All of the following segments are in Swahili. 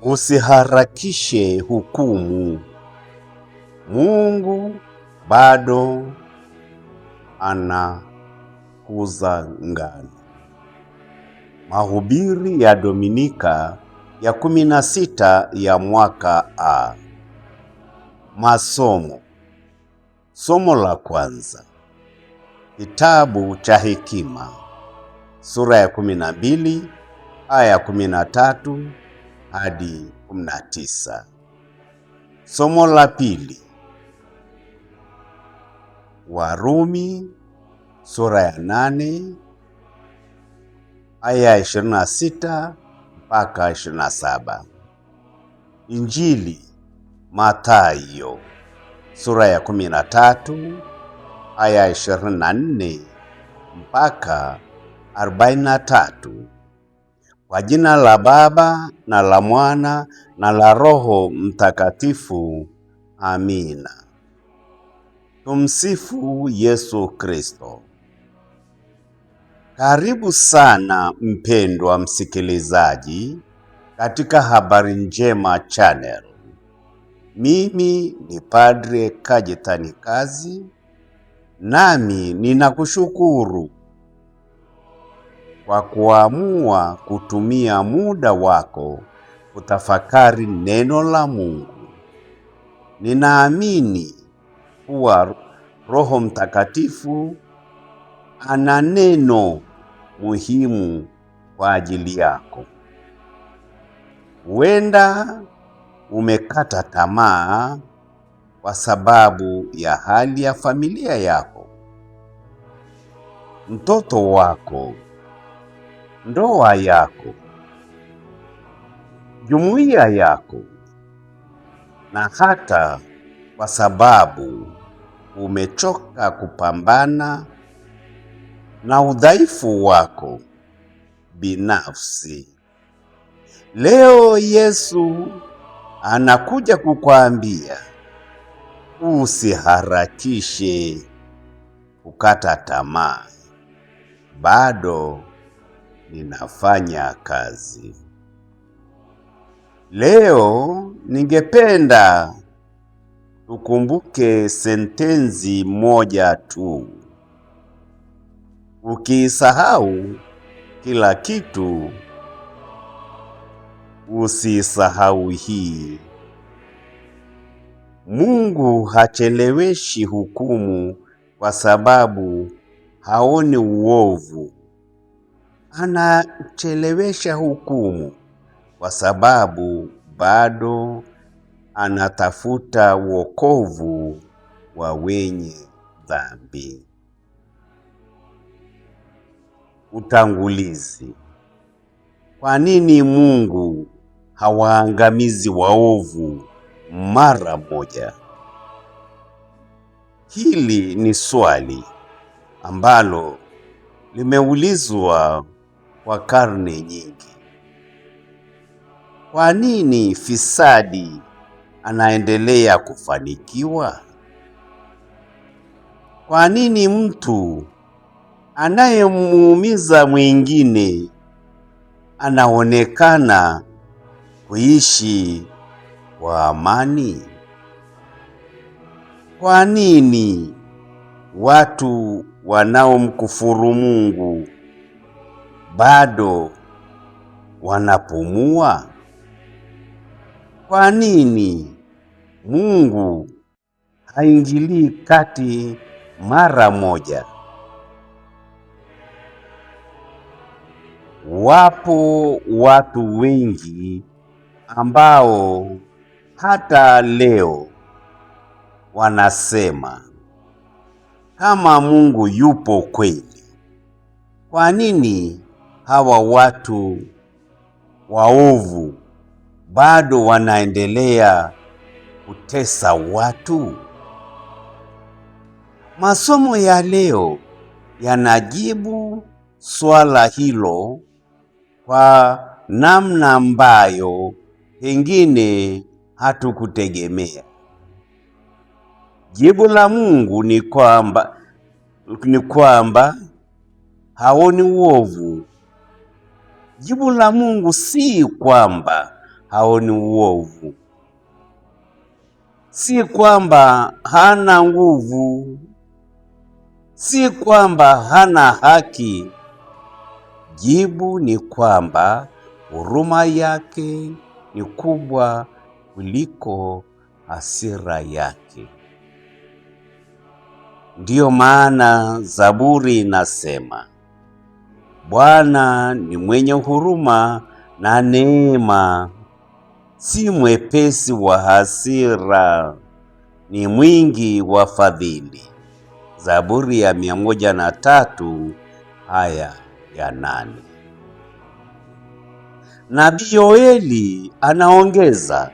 Usiharakishe hukumu. Mungu bado anakuza ngano. Mahubiri ya Dominika ya 16 ya mwaka A. Masomo. Somo la kwanza. Kitabu cha Hekima, sura ya 12 aya 13 hadi 19. Somo la pili. Warumi sura ya 8 aya 26 mpaka 27. Injili Mathayo sura ya 13 aya 24 mpaka 43. Kwa jina la Baba na la Mwana na la Roho Mtakatifu. Amina. Tumsifu Yesu Kristo. Karibu sana mpendwa msikilizaji katika Habari Njema Channel. Mimi ni Padre Kajetani Kazi, nami ninakushukuru kwa kuamua kutumia muda wako kutafakari neno la Mungu. Ninaamini kuwa Roho Mtakatifu ana neno muhimu kwa ajili yako. Huenda umekata tamaa kwa sababu ya hali ya familia yako, mtoto wako, ndoa yako, jumuiya yako, na hata kwa sababu umechoka kupambana na udhaifu wako binafsi. Leo Yesu anakuja kukwambia usiharakishe kukata tamaa. Bado ninafanya kazi. Leo ningependa tukumbuke sentensi moja tu. Ukisahau kila kitu, usisahau hii: Mungu hacheleweshi hukumu kwa sababu haoni uovu. Anachelewesha hukumu kwa sababu bado anatafuta wokovu wa wenye dhambi. Utangulizi. Kwa nini Mungu hawaangamizi waovu mara moja? Hili ni swali ambalo limeulizwa kwa karne nyingi. Kwa nini fisadi anaendelea kufanikiwa? Kwa nini mtu anayemuumiza mwingine anaonekana kuishi kwa amani? Kwa nini watu wanaomkufuru Mungu bado wanapumua? Kwa nini Mungu haingilii kati mara moja? Wapo watu wengi ambao hata leo wanasema, kama Mungu yupo kweli, kwa nini hawa watu waovu bado wanaendelea kutesa watu? Masomo ya leo yanajibu swala hilo kwa namna ambayo pengine hatukutegemea. Jibu la Mungu ni kwamba haoni uovu. Jibu la Mungu si kwamba haoni uovu. Si kwamba hana nguvu, si kwamba hana haki. Jibu ni kwamba huruma yake ni kubwa kuliko hasira yake. Ndiyo maana Zaburi inasema, Bwana ni mwenye huruma na neema, si mwepesi wa hasira, ni mwingi wa fadhili. Zaburi ya 103 aya ya 8. Nabii Yoeli anaongeza,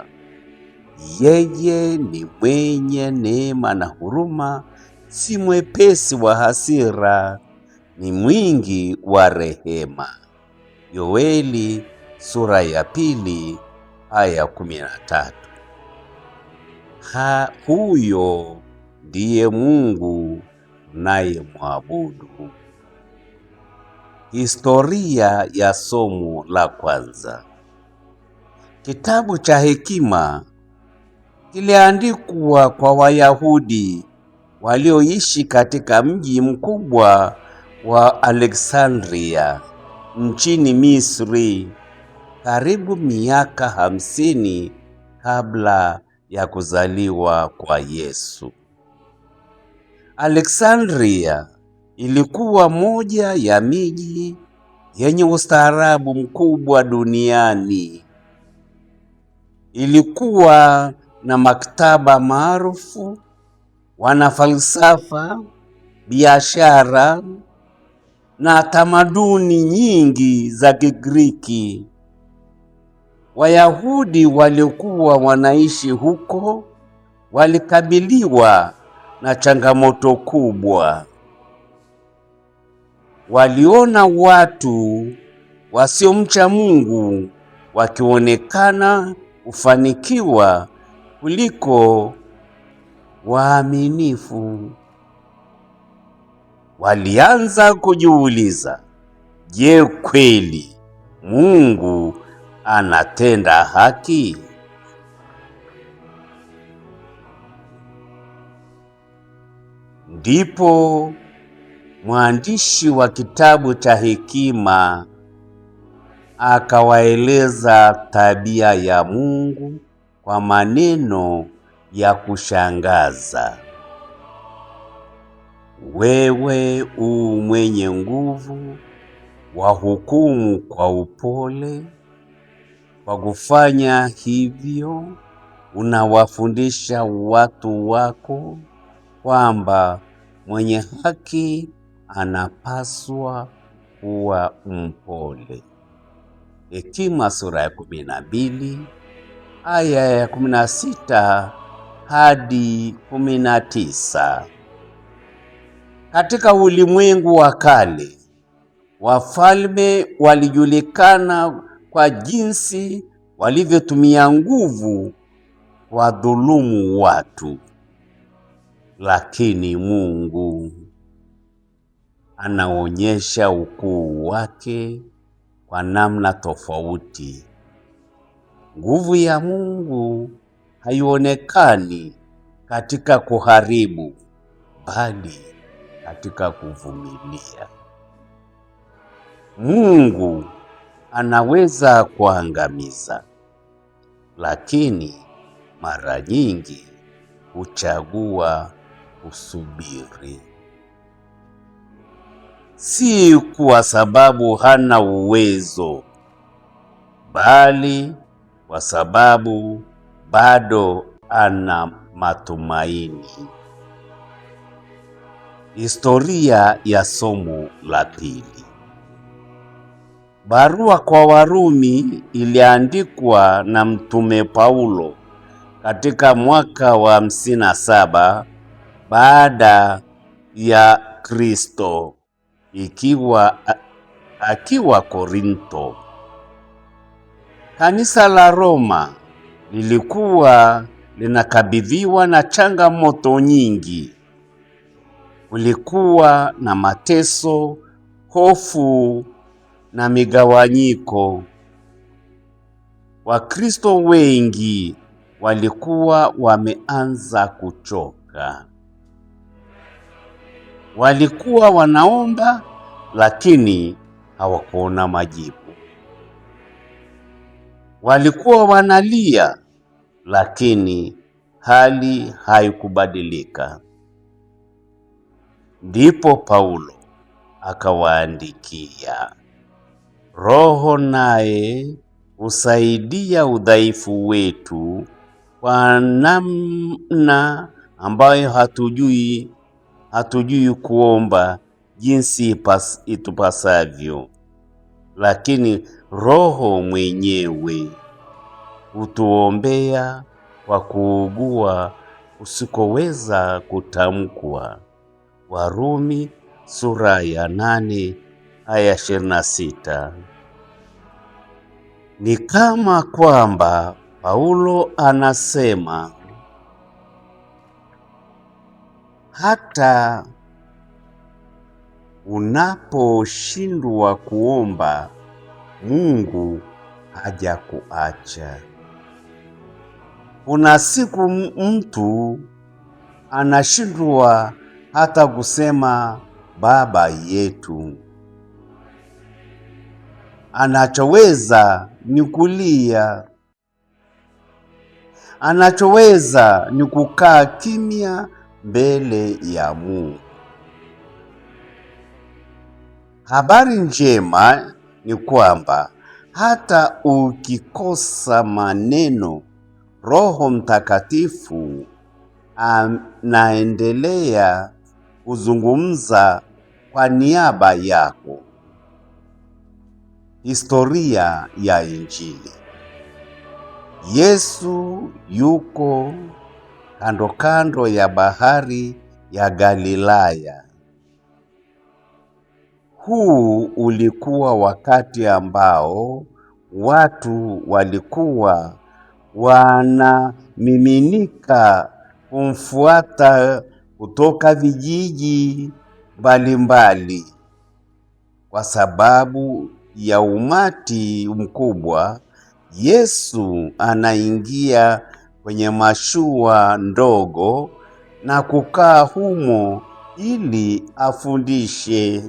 yeye ni mwenye neema na huruma, si mwepesi wa hasira, ni mwingi wa rehema. Yoeli sura ya 2 aya 13. Huyo ndiye Mungu mnayemwabudu. Historia ya somo la kwanza. Kitabu cha Hekima kiliandikwa kwa Wayahudi walioishi katika mji mkubwa wa Alexandria nchini Misri karibu miaka 50 kabla ya kuzaliwa kwa Yesu. Alexandria ilikuwa moja ya miji yenye ustaarabu mkubwa duniani. Ilikuwa na maktaba maarufu, wanafalsafa, biashara na tamaduni nyingi za Kigiriki. Wayahudi waliokuwa wanaishi huko walikabiliwa na changamoto kubwa. Waliona watu wasiomcha Mungu wakionekana kufanikiwa kuliko waaminifu. Walianza kujiuliza, je, kweli Mungu anatenda haki? Ndipo mwandishi wa kitabu cha Hekima akawaeleza tabia ya Mungu kwa maneno ya kushangaza. Wewe u mwenye nguvu, wahukumu kwa upole. Kwa kufanya hivyo, unawafundisha watu wako kwamba mwenye haki anapaswa kuwa mpole. Hekima sura ya 12 aya ya 16 hadi 19. Katika ulimwengu wa kale, wafalme walijulikana kwa jinsi walivyotumia nguvu wadhulumu watu. Lakini Mungu anaonyesha ukuu wake kwa namna tofauti. Nguvu ya Mungu haionekani katika kuharibu, bali katika kuvumilia. Mungu anaweza kuangamiza, lakini mara nyingi huchagua kusubiri. Si kwa sababu hana uwezo, bali kwa sababu bado ana matumaini. Historia ya somo la pili. Barua kwa Warumi iliandikwa na Mtume Paulo katika mwaka wa 57 baada ya Kristo, akiwa Korinto. Kanisa la Roma lilikuwa linakabiliwa na changamoto nyingi. Kulikuwa na mateso, hofu na migawanyiko. Wakristo wengi walikuwa wameanza kuchoka. Walikuwa wanaomba lakini hawakuona majibu. Walikuwa wanalia lakini hali haikubadilika. Ndipo Paulo akawaandikia, Roho naye husaidia udhaifu wetu, kwa namna ambayo hatujui kuomba jinsi itupasavyo, lakini Roho mwenyewe hutuombea kwa kuugua usikoweza kutamkwa. Warumi sura ya 8 aya 26. Ni kama kwamba Paulo anasema hata unaposhindwa kuomba, Mungu hajakuacha. Kuna siku mtu anashindwa hata kusema Baba yetu. Anachoweza ni kulia. Anachoweza ni kukaa kimya mbele ya Mungu. Habari njema ni kwamba hata ukikosa maneno, Roho Mtakatifu anaendelea kuzungumza kwa niaba yako. Historia ya Injili. Yesu yuko kando kando ya bahari ya Galilaya. Huu ulikuwa wakati ambao watu walikuwa wanamiminika kumfuata kutoka vijiji mbalimbali. Kwa sababu ya umati mkubwa, Yesu anaingia kwenye mashua ndogo na kukaa humo ili afundishe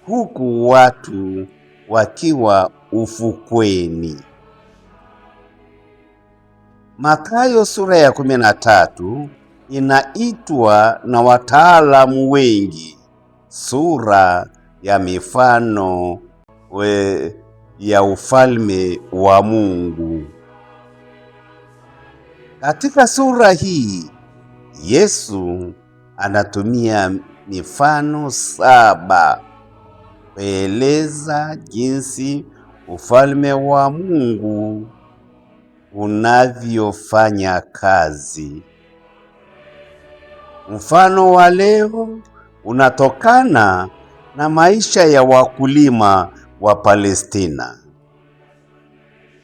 huku watu wakiwa ufukweni. Mathayo sura ya 13 inaitwa na wataalamu wengi sura ya mifano ya ufalme wa Mungu. Katika sura hii Yesu anatumia mifano 7 kueleza jinsi ufalme wa Mungu unavyofanya kazi. Mfano wa leo unatokana na maisha ya wakulima wa Palestina.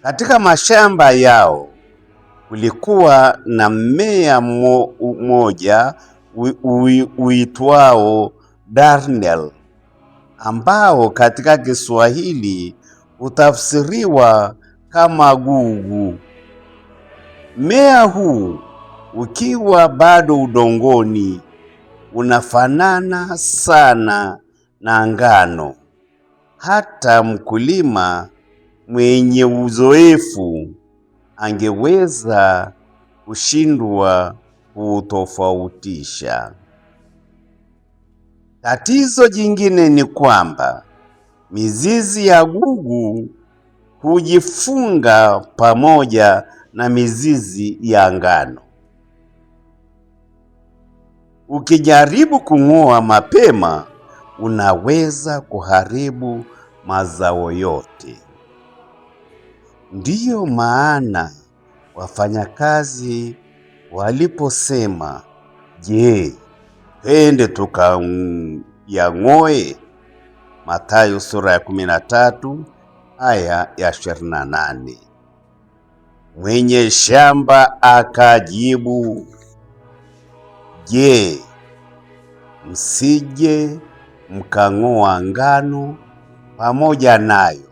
Katika mashamba yao kulikuwa na mmea mmoja uitwao darnel, ambao katika Kiswahili hutafsiriwa kama gugu. Mmea huu ukiwa bado udongoni unafanana sana na ngano. Hata mkulima mwenye uzoefu angeweza kushindwa kutofautisha. Tatizo jingine ni kwamba mizizi ya gugu hujifunga pamoja na mizizi ya ngano. Ukijaribu kung'oa mapema, unaweza kuharibu mazao yote. Ndiyo maana wafanyakazi waliposema, je, twende tukayang'oe? Mathayo sura ya 13 aya ya 28. Mwenye shamba akajibu, je, msije mkang'oa ngano pamoja nayo.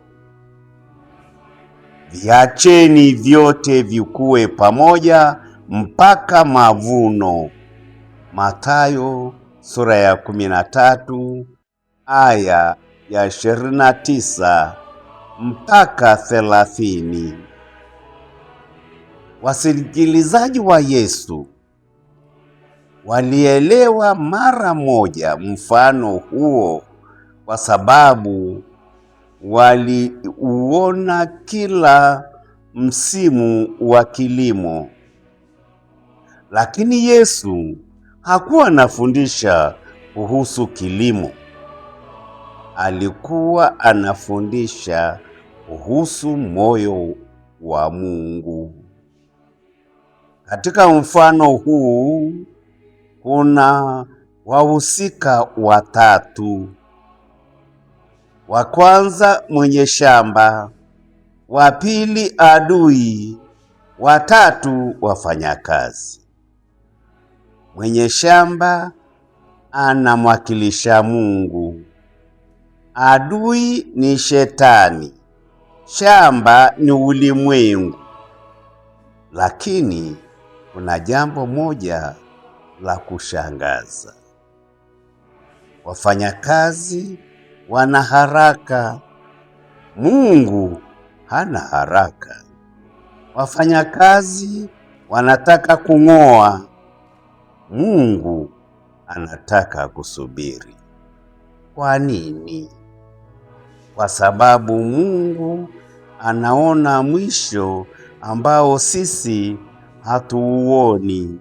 Viacheni vyote vikue pamoja mpaka mavuno. Mathayo sura ya 13 aya ya 29 mpaka 30. Wasikilizaji wa Yesu walielewa mara moja mfano huo, kwa sababu waliuona kila msimu wa kilimo. Lakini Yesu hakuwa anafundisha kuhusu kilimo. Alikuwa anafundisha kuhusu moyo wa Mungu. Katika mfano huu kuna wahusika watatu. Wa kwanza mwenye shamba, wa pili adui, wa tatu wafanyakazi. Mwenye shamba anamwakilisha Mungu. Adui ni Shetani. Shamba ni ulimwengu. Lakini kuna jambo moja la kushangaza. Wafanyakazi wana haraka, Mungu hana haraka. Wafanyakazi wanataka kung'oa, Mungu anataka kusubiri. Kwa nini? Kwa sababu Mungu anaona mwisho ambao sisi hatuuoni.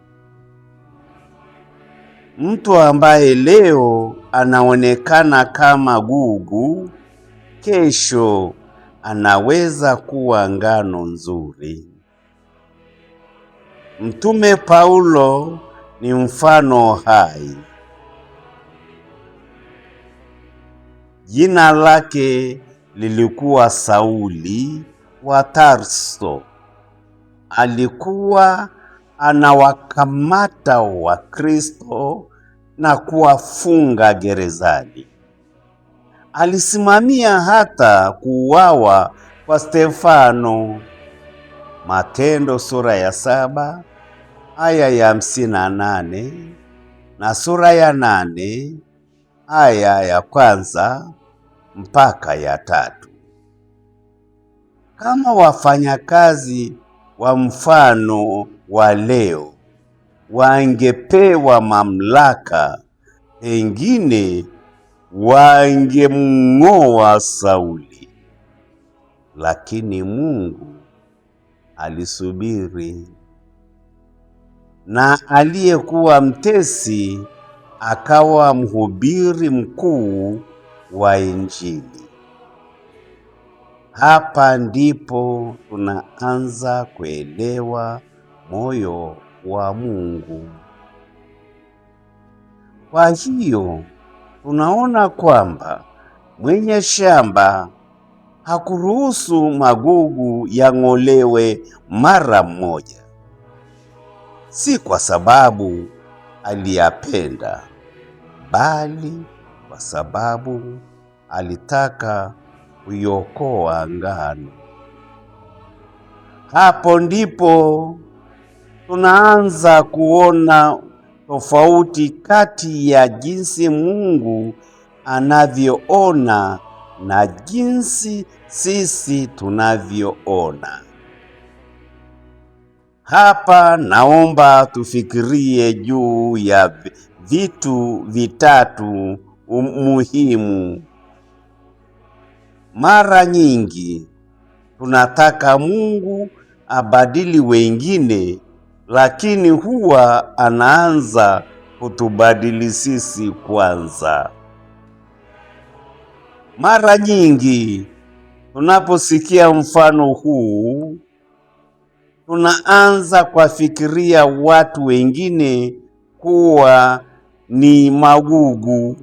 Mtu ambaye leo anaonekana kama gugu, kesho anaweza kuwa ngano nzuri. Mtume Paulo ni mfano hai. Jina lake lilikuwa Sauli wa Tarso. Alikuwa anawakamata Wakristo na kuwafunga gerezani. Alisimamia hata kuuawa kwa Stefano. Matendo sura ya 7 aya ya 58 na sura ya 8 aya ya 1 mpaka ya 3. Kama wafanyakazi wa mfano wa leo wangepewa mamlaka, pengine wangemng'oa Sauli. Lakini Mungu alisubiri, na aliyekuwa mtesi akawa mhubiri mkuu wa Injili. Hapa ndipo tunaanza kuelewa moyo wa Mungu. Kwa hiyo tunaona kwamba mwenye shamba hakuruhusu magugu yang'olewe mara moja, si kwa sababu aliyapenda, bali kwa sababu alitaka kuiokoa ngano. Hapo ndipo tunaanza kuona tofauti kati ya jinsi Mungu anavyoona na jinsi sisi tunavyoona. Hapa naomba tufikirie juu ya vitu vitatu muhimu. Mara nyingi tunataka Mungu abadili wengine, lakini huwa anaanza kutubadili sisi kwanza. Mara nyingi tunaposikia mfano huu, tunaanza kufikiria watu wengine kuwa ni magugu.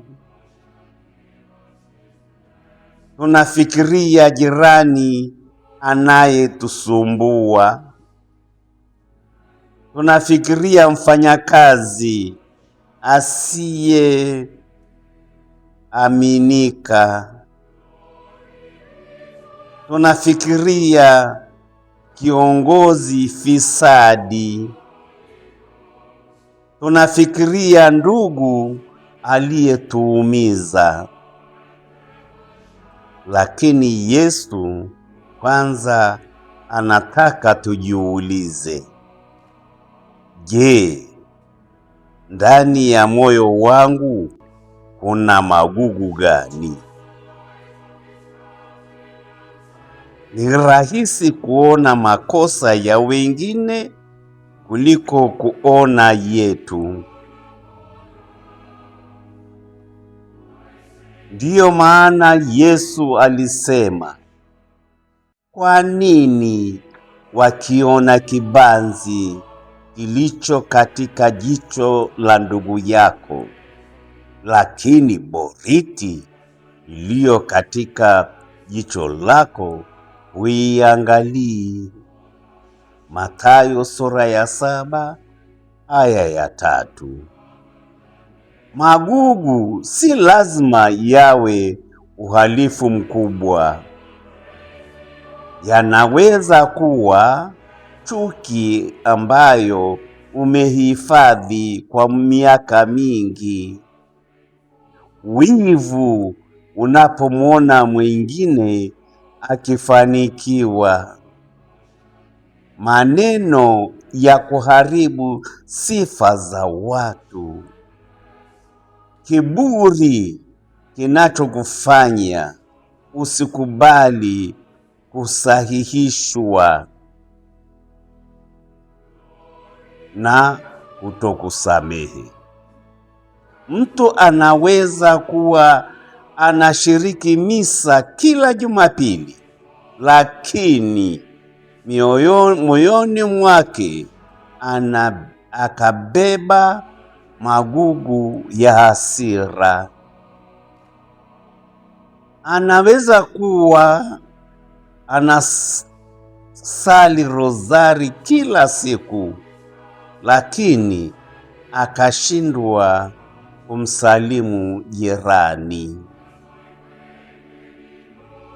Tunafikiria jirani anayetusumbua. Tunafikiria mfanyakazi asiyeaminika. tunafikiria kiongozi fisadi, tunafikiria ndugu aliyetuumiza. Lakini Yesu kwanza anataka tujiulize, je, ndani ya moyo wangu kuna magugu gani? Ni rahisi kuona makosa ya wengine kuliko kuona yetu. Ndiyo maana Yesu alisema, kwa nini wakiona kibanzi kilicho katika jicho la ndugu yako, lakini boriti iliyo katika jicho lako huiangalii? Mathayo sura ya 7 aya ya 3. Magugu si lazima yawe uhalifu mkubwa. Yanaweza kuwa chuki ambayo umehifadhi kwa miaka mingi, wivu unapomwona mwingine akifanikiwa, maneno ya kuharibu sifa za watu, kiburi kinachokufanya usikubali kusahihishwa, na kutokusamehe. Mtu anaweza kuwa anashiriki misa kila Jumapili, lakini moyoni mwake akabeba magugu ya hasira. Anaweza kuwa anasali rozari kila siku, lakini akashindwa kumsalimu jirani.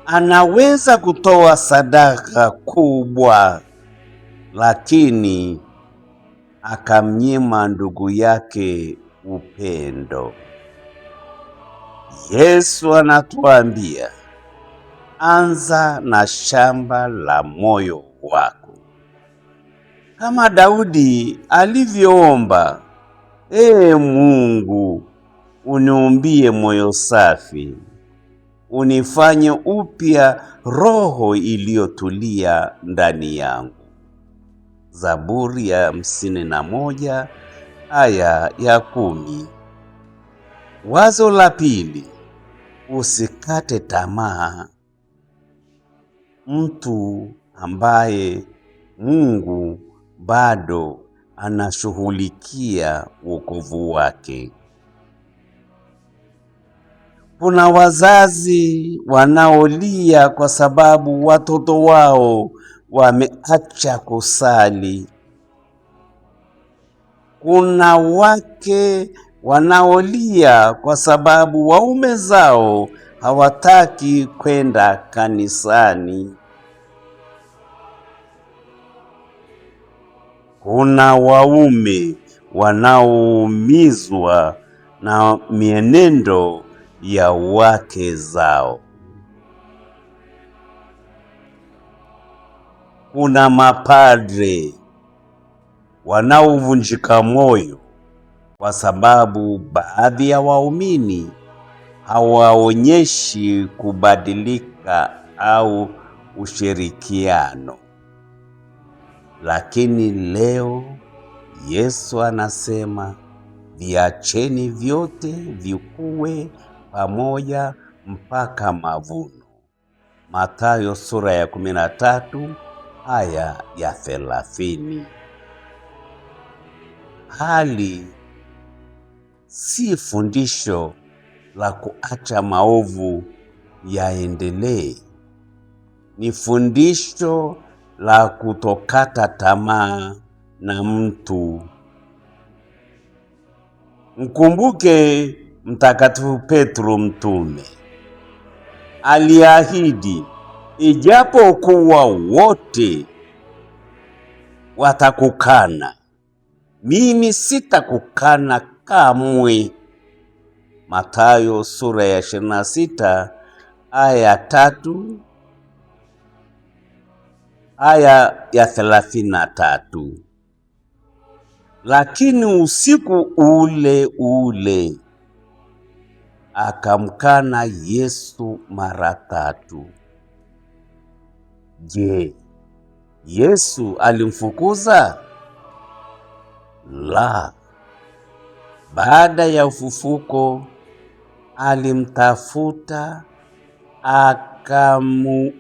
Anaweza kutoa sadaka kubwa, lakini akamnyima ndugu yake upendo. Yesu anatuambia, anza na shamba la moyo wako. Kama Daudi alivyoomba, Ee Mungu, uniumbie moyo safi, unifanye upya roho iliyotulia ndani yangu. Zaburi ya 51 aya ya 10. Wazo la pili, usikate tamaa. Mtu ambaye Mungu bado anashughulikia wokovu wake. Kuna wazazi wanaolia kwa sababu watoto wao wameacha kusali. Kuna wake wanaolia kwa sababu waume zao hawataki kwenda kanisani. Kuna waume wanaoumizwa na mienendo ya wake zao. Kuna mapadre wanaovunjika moyo kwa sababu baadhi ya waumini hawaonyeshi kubadilika au ushirikiano. Lakini leo Yesu anasema, viacheni vyote vikue pamoja mpaka mavuno. Mathayo sura ya 13 aya ya 30. Hali si fundisho la kuacha maovu yaendelee. Ni fundisho la kutokata tamaa na mtu. Mkumbuke Mtakatifu Petro mtume. Aliahidi ijapokuwa wote watakukana, mimi sitakukana kamwe. Mathayo sura ya 26 aya 3 aya ya 33. Lakini usiku ule ule akamkana Yesu mara 3. Je, Yesu alimfukuza? La. Baada ya ufufuko alimtafuta,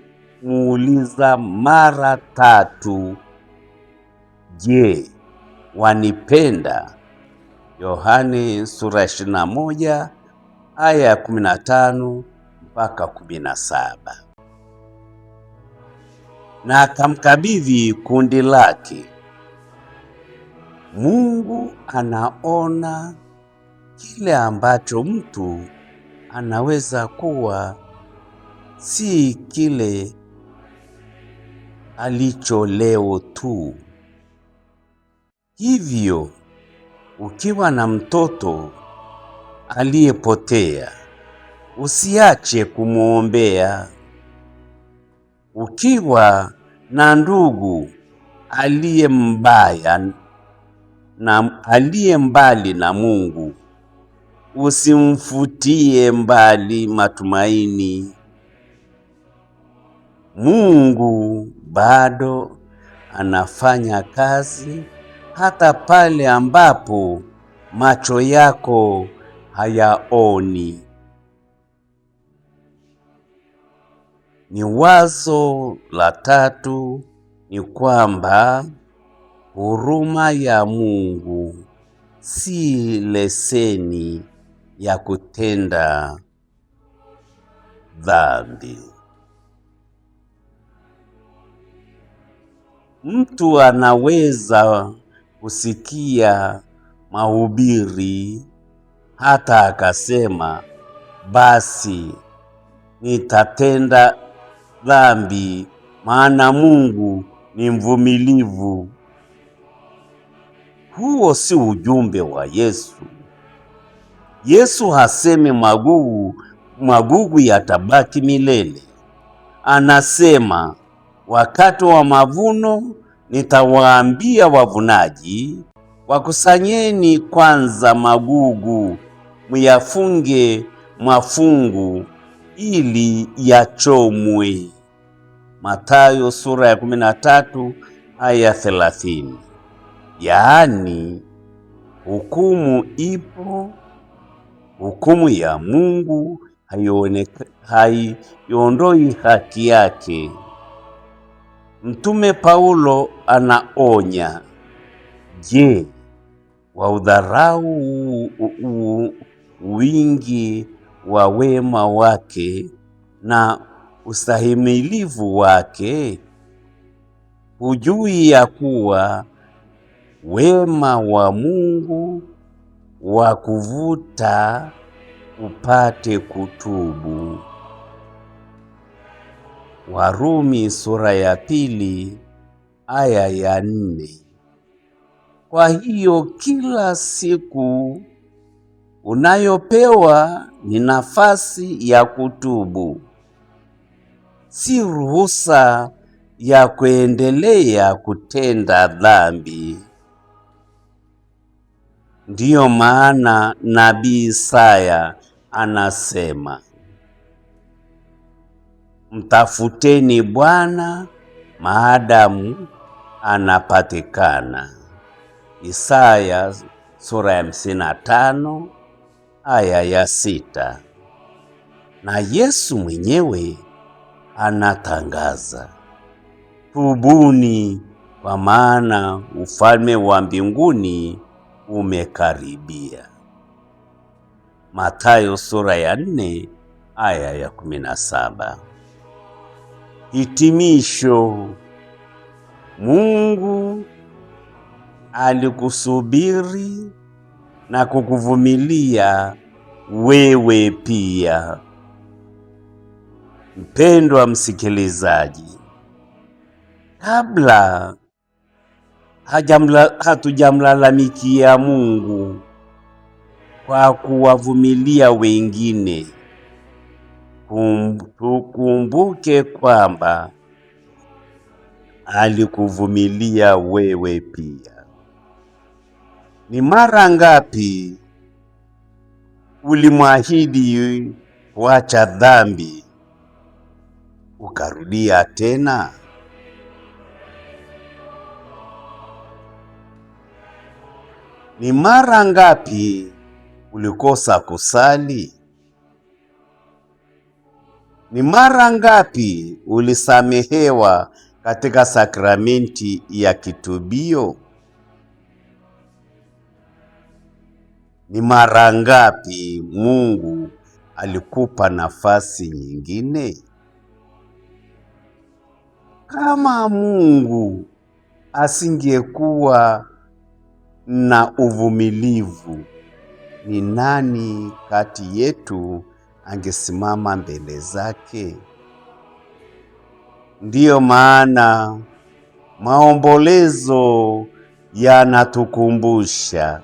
akamuuliza mara 3, je, wanipenda? Yohane sura 21 aya ya 15 mpaka 17. Na akamkabidhi kundi lake. Mungu anaona kile ambacho mtu anaweza kuwa si kile alicho leo tu. Hivyo ukiwa na mtoto aliyepotea, usiache kumwombea. Ukiwa na ndugu aliye mbali na Mungu, usimfutie mbali matumaini. Mungu bado anafanya kazi hata pale ambapo macho yako hayaoni. Ni wazo la 3 ni kwamba huruma ya Mungu si leseni ya kutenda dhambi. Mtu anaweza kusikia mahubiri hata akasema, basi nitatenda dhambi maana Mungu ni mvumilivu. Huo si ujumbe wa Yesu. Yesu hasemi magugu yatabaki milele. Anasema wakati wa mavuno nitawaambia wavunaji, wakusanyeni kwanza magugu, muyafunge mafungu ili yachomwe. Mathayo sura ya 13 aya 30. Yaani hukumu ipo. Hukumu ya Mungu haiondoi haki yake. Mtume Paulo anaonya, je, waudharau wingi wa wema wake na ustahimilivu wake? Hujui ya kuwa wema wa Mungu wa kuvuta upate kutubu? Warumi sura ya 2 aya ya 4. Kwa hiyo kila siku unayopewa ni nafasi ya kutubu, si ruhusa ya kuendelea kutenda dhambi. Ndiyo maana nabii Isaya anasema, mtafuteni Bwana maadamu anapatikana. Isaya sura ya 55 aya ya 6. Na Yesu mwenyewe anatangaza, tubuni kwa maana ufalme wa mbinguni umekaribia. Mathayo sura ya 4 aya ya 17. Hitimisho. Mungu alikusubiri na kukuvumilia wewe pia. Mpendwa msikilizaji, kabla hatujamlalamikia Mungu kwa kuwavumilia wengine, tukumbuke kwamba alikuvumilia wewe pia. Ni mara ngapi ulimwahidi kuacha dhambi ukarudia tena? Ni mara ngapi ulikosa kusali? Ni mara ngapi ulisamehewa katika sakramenti ya kitubio? Ni mara ngapi Mungu alikupa nafasi nyingine? Kama Mungu asingekuwa na uvumilivu, ni nani kati yetu angesimama mbele zake? Ndiyo maana maombolezo yanatukumbusha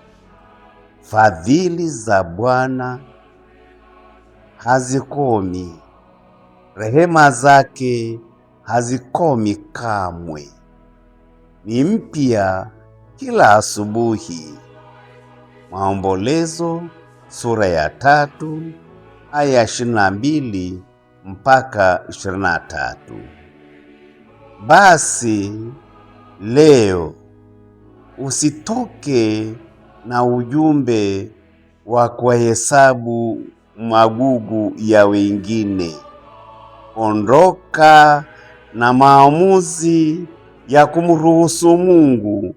fadhili za Bwana hazikomi, rehema zake hazikomi kamwe, ni mpya kila asubuhi. Maombolezo sura ya 3 aya 22 mpaka 23. Basi leo usitoke na ujumbe wa kuhesabu magugu ya wengine. Ondoka na maamuzi ya kumruhusu Mungu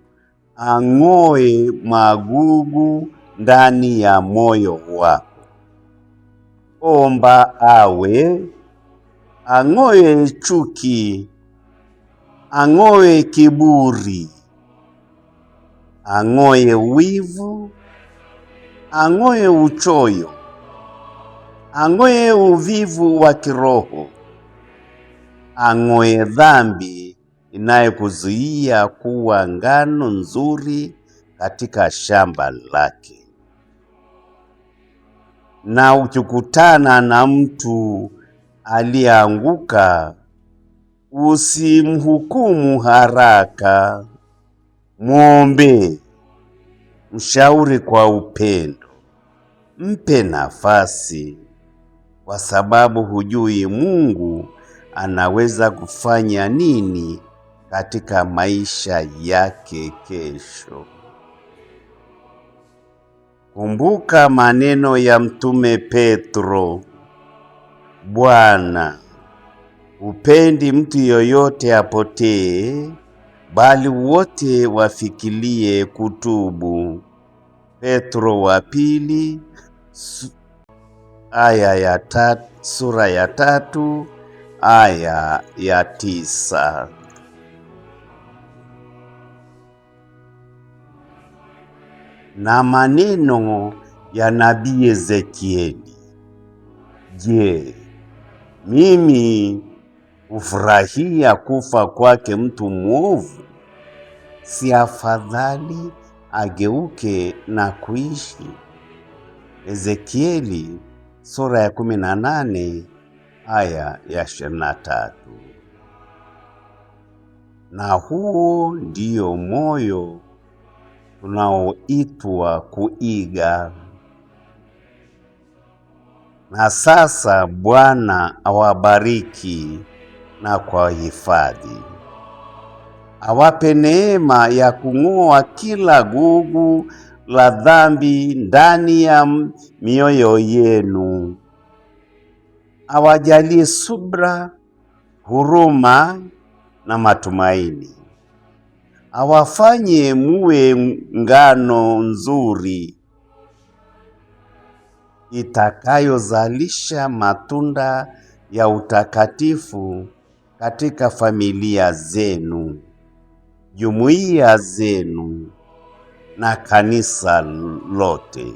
ang'oe magugu ndani ya moyo wako. Omba ang'oe chuki, ang'oe kiburi, ang'oe wivu, ang'oe uchoyo, ang'oe uvivu wa kiroho, ang'oe dhambi inayokuzuia kuwa ngano nzuri katika shamba lake. Na ukikutana na mtu aliyeanguka, usimhukumu haraka. Muombe, mshauri kwa upendo, mpe nafasi, kwa sababu hujui Mungu anaweza kufanya nini katika maisha yake kesho. Kumbuka maneno ya Mtume Petro: Bwana, hupendi mtu yoyote apotee, bali wote wafikirie kutubu. Petro wa pili sura ya 3 aya ya 9. Na maneno ya nabii Ezekieli: Je, mimi hufurahia kufa kwake mtu mwovu? Si afadhali ageuke na kuishi? Ezekieli sura ya 18 aya ya 23. Na huo ndio moyo tunaoitwa kuiga. Na sasa Bwana awabariki na kuwahifadhi, awape neema ya kung'oa kila gugu la dhambi ndani ya mioyo yenu, awajalie subra, huruma na matumaini, awafanye muwe ngano nzuri itakayozalisha matunda ya utakatifu katika familia zenu, jumuiya zenu na kanisa lote.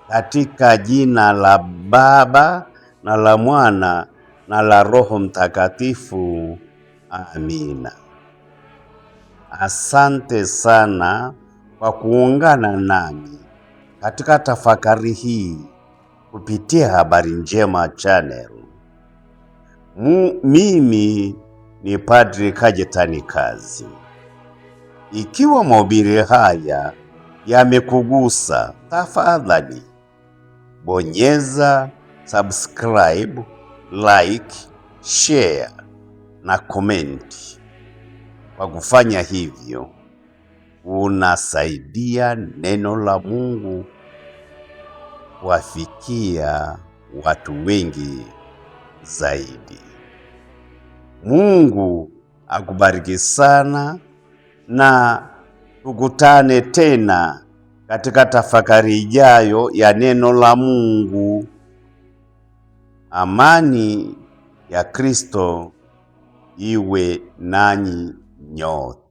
Katika jina la Baba na la Mwana na la Roho Mtakatifu. Amina. Asante sana kwa kuungana nami katika tafakari hii kupitia Habari Njema Channel. Mimi ni Padri Kajetani Kazi. Ikiwa mahubiri haya yamekugusa, tafadhali bonyeza subscribe, like, share na comment. Kwa kufanya hivyo, unasaidia neno la Mungu kuwafikia watu wengi zaidi. Mungu akubariki sana, na tukutane tena katika tafakari ijayo ya neno la Mungu. Amani ya Kristo iwe nanyi nyote.